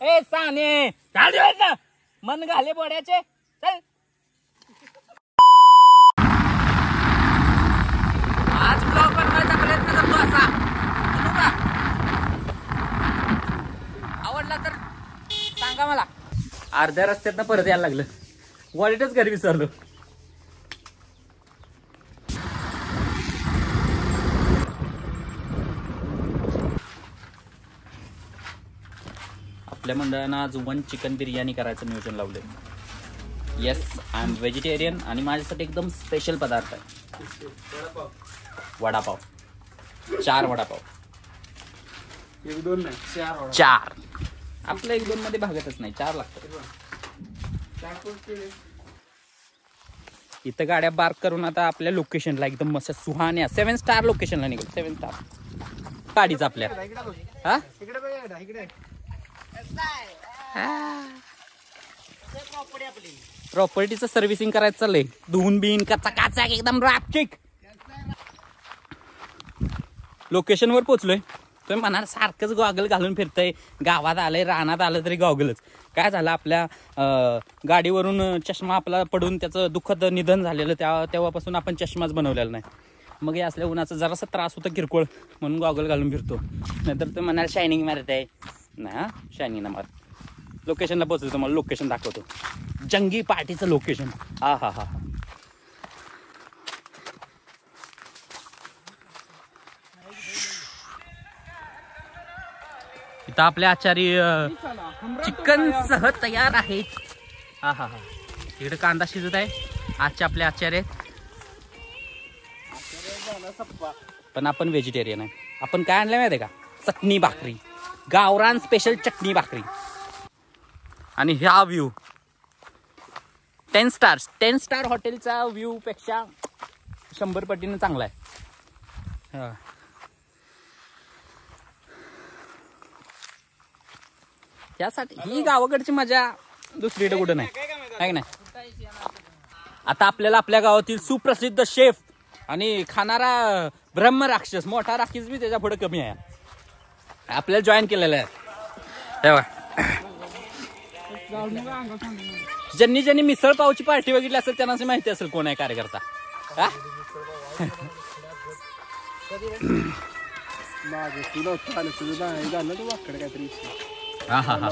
ए साने चाल ना मन घाले बोड्याचे चल. आज ब्लॉग बनवायचा प्रयत्न करतो असा का आवडला तर सांगा मला. अर्ध्या रस्त्यातनं परत यायला लागलं. वॉलेटच घरी विसरलो. आपल्या मंडळानं आज 1 चिकन बिर्याणी करायचं नियोजन लावलंय. येस आय एम व्हेजिटेरियन आणि माझ्यासाठी एकदम स्पेशल पदार्थ आहे वडापाव. 4 वडापाव. 1-2 नाही 4. आपलं 1-2 मध्ये भागतच नाही. 4 लागतात. इथं गाड्या पार्क करून आता आपल्या लोकेशनला एकदम मस्त सुहान्या 7 स्टार लोकेशनला निघालो. 7 स्टार गाडीच आपल्या. हा प्रॉपर्टीचं सर्व्हिसिंग करायचं चाललंय. धुवून बिन कचा एकदम रापचिक. लोकेशन वर पोहोचलोय. तुम्ही म्हणाल सारखंच गॉगल घालून फिरतय. गावात आलंय रानात आलं तरी गॉगलच. काय झालं आपल्या गाडीवरून चष्मा आपला पडून त्याचं दुःखद निधन झालेलं. तेव्हापासून आपण चष्माच बनवलेला नाही. मग हे असल्या उन्हाचा जरासा त्रास होता किरकोळ म्हणून गॉगल घालून फिरतो. नाहीतर तुम्ही म्हणाल शायनिंग मारत आहे ना. शायनिंग ना मार. लोकेशनला पोहोचलो. तुम्हाला लोकेशन दाखवतो. जंगी पार्टीचं लोकेशन. हा हा हा इथं आपले आचार्य चिकन सह तयार आहेत. हा हा हा इकडे कांदा शिजत आहे. आजचे आपले आचार्य पण आपण व्हेजिटेरियन आहे. आपण काय आणलं माहिती आहे का? चटणी भाकरी. गावरान स्पेशल चटणी भाकरी. आणि ह्या व्ह्यू 10 स्टार हॉटेलचा व्ह्यू पेक्षा 100 पटीने चांगला आहे. त्यासाठी ही गावाकडची मजा दुसरीकडे कुठं नाही आहे नाही. आता आपल्याला आपल्या गावातील सुप्रसिद्ध शेफ आणि खाणारा ब्रह्मराक्षस मोठा राक्षस बी त्याच्या पुढे कमी आहे. आपल्याला जॉईन केलेलं आहे. तेव्हा ज्यांनी मिसळ पावची पार्टी बघितली असेल त्यांना असं माहिती असेल कोण आहे कार्यकर्ता. हा हा हा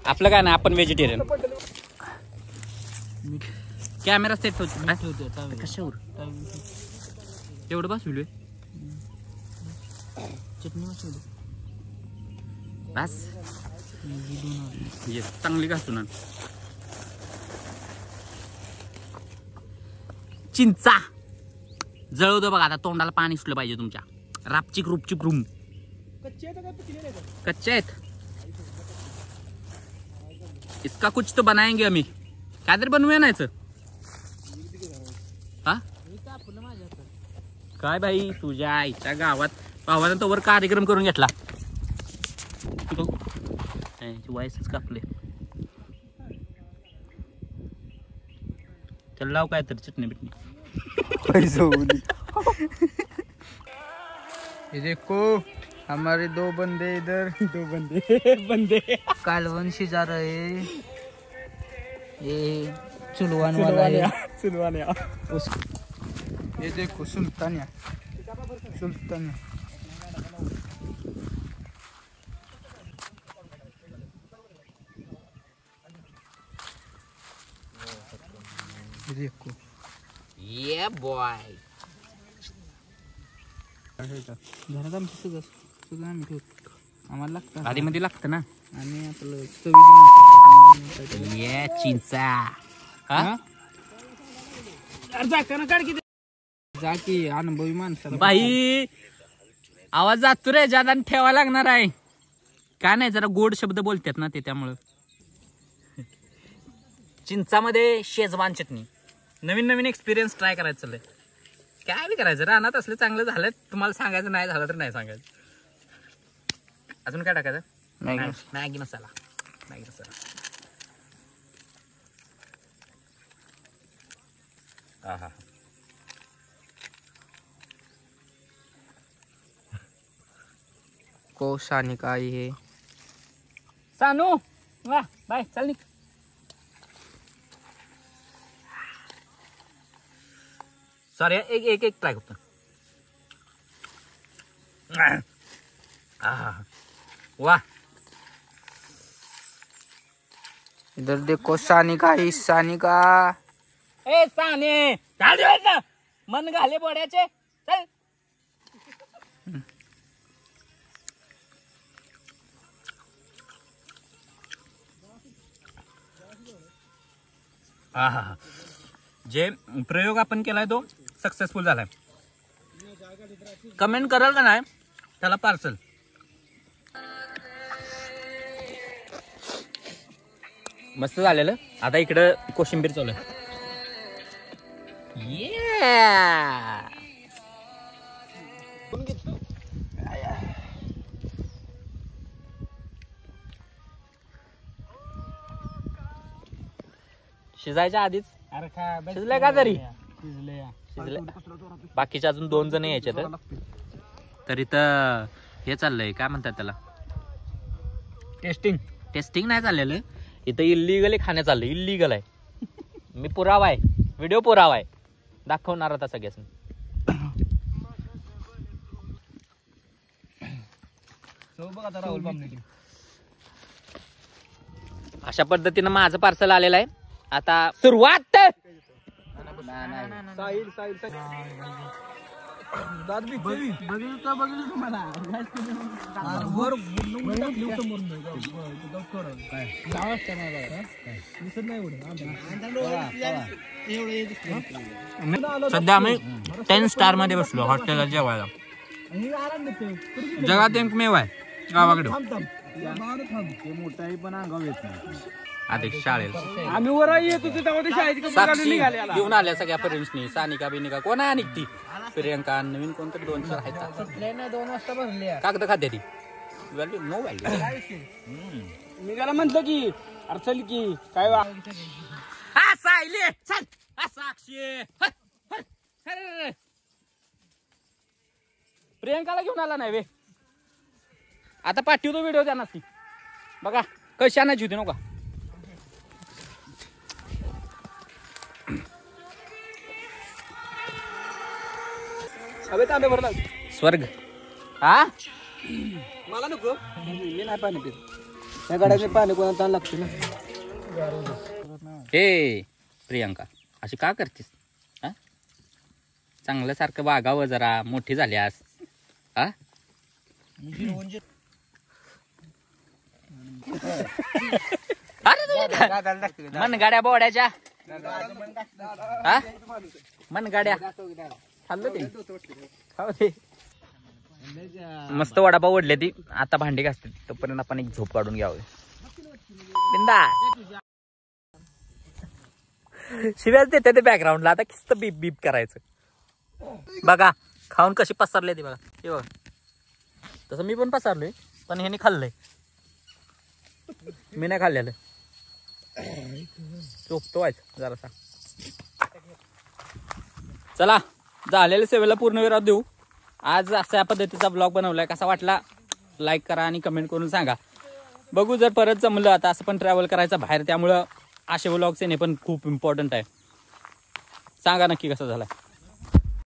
आपलं काय नाही. आपण व्हेजिटेरियन. कॅमेरा सेट होतो कशावर एवढं बसवलोय. चटणी बसवली बस. चांगली घासून आण. चिंचा जळवतो बघा. आता तोंडाला पाणी सुटलं पाहिजे तुमच्या. रापचिक रूपचिक रूम. कच्चे आहेत. इसका कुछ तो बनाएंगे आम्ही. काय तरी बनवूया नाहीच. हा काय भाई तुझ्या आईच्या गावात भावानं तो वर कार्यक्रम करून घेतला. वायसच कापले. त्याला लाव काय तर चटणी बिटणी. ये देखो हमारे 2 बंदे इधर. 2 बंदे कालवन शिजा रहे. ये चुलवान वाला है. ये देखो सुल्तानिया. देखो ये बॉय. घरात आमचं सगळं आम्ही ठेवतो. आम्हाला लागतं आधी मध्ये लागतं ना. आणि आपलं चवीची ये चिंचा. जा की अनुभवी माणसाला बाई आवाज जातो रे. ज्यादा ठेवा लागणार आहे. काय नाही जरा गोड शब्द बोलतात ना ते त्यामुळं. चिंचामध्ये शेजवान चटणी. नवीन एक्सपिरियन्स ट्राय करायचं चाललंय. काय बी करायचं. रानात असलं चांगलं झालं तुम्हाला सांगायचं. नाही झालं तर नाही सांगायचं. अजून काय टाकायचं? मॅगी मसाला. हा हा कोशानिका आहे. सानू वा बाय चल निघ. सॉरी एक ट्राय करतो. वाह इधर देखो सानिका ही सानिका. ए साने चाल दिवस ना मन घाले बोड्याचे चल. जे प्रयोग आपण केलाय तो सक्सेसफुल झालाय. कमेंट कराल का नाही त्याला पार्सल. मस्त झालेलं. आता इकडं कोशिंबीर चालू आहे. शिजायच्या आधीच शिजलंय का तरी शिजलंय. बाकीचे अजून 2 जण यायचे तर इथं हे चाललंय काय म्हणतात त्याला टेस्टिंग नाही चाललेलं इथं. इल्लीगल खाणं चाललंय. इल्लीगल आहे. मी पुरावा आहे. व्हिडिओ पुरावा आहे. दाखवणार आता सगळ्याच. अशा पद्धतीनं माझं पार्सल आलेलं आहे. आता सुरुवात. सध्या आम्ही 10 स्टार मध्ये बसलो हॉटेलला जेवायला. जगात एकमेव आहे गावाकडे. आदेश शाळेला आम्ही वर येत होतो तेव्हा शाळेत साक्षी घेऊन आल्या सगळ्या फ्रेंड्सनी. सानिका बिनिका कोण आहे निघती. प्रियंका नवीन कोणतरी 2-4 आहेत. 2 वाजता भरले. कागद खाते ती व्हॅल्यू नो व्हॅल्यू. मी त्याला म्हंटल की अरे चल की काय साक्षी प्रियंकाला घेऊन आला नाही वे. आता पाठवतो व्हिडिओ त्यांना ती बघा कशी आणायची होती नका. स्वर्ग हा मला नको. मी नाही पाणी पित. त्या गाड्याचे पाणी कोणाला लागते ना. हे प्रियंका अशी का करतेस. हा चांगलं सारखं वागावं जरा. मोठी झाल्यास हा मन गाड्या बोड्याच्या हा मन गाड्या खाल्लं ते मस्त वडापाव ओढले ती. आता भांडी घासते तोपर्यंत आपण एक झोप काढून घ्यावं. बिंदा शिव्याच देते ते बॅकग्राऊंडला. आता किस्त बीप बीप करायचं. बघा खाऊन कशी पसरले ती बघा. हे बघा तसं मी पण पसरलोय पण ह्याने खाल्लंय. मी नाही खाल्लेलं. चोपतो व्हायचं जरासा. चला झालेल्या सेवेला पूर्णविराम देऊ. आज अशा पद्धतीचा ब्लॉग बनवलाय. कसा वाटला लाईक करा आणि कमेंट करून सांगा. बघू जर परत जमलं. आता असं पण ट्रॅव्हल करायचं बाहेर त्यामुळं असे ब्लॉग्स येणे पण खूप इम्पॉर्टंट आहे. सांगा नक्की कसा झाला.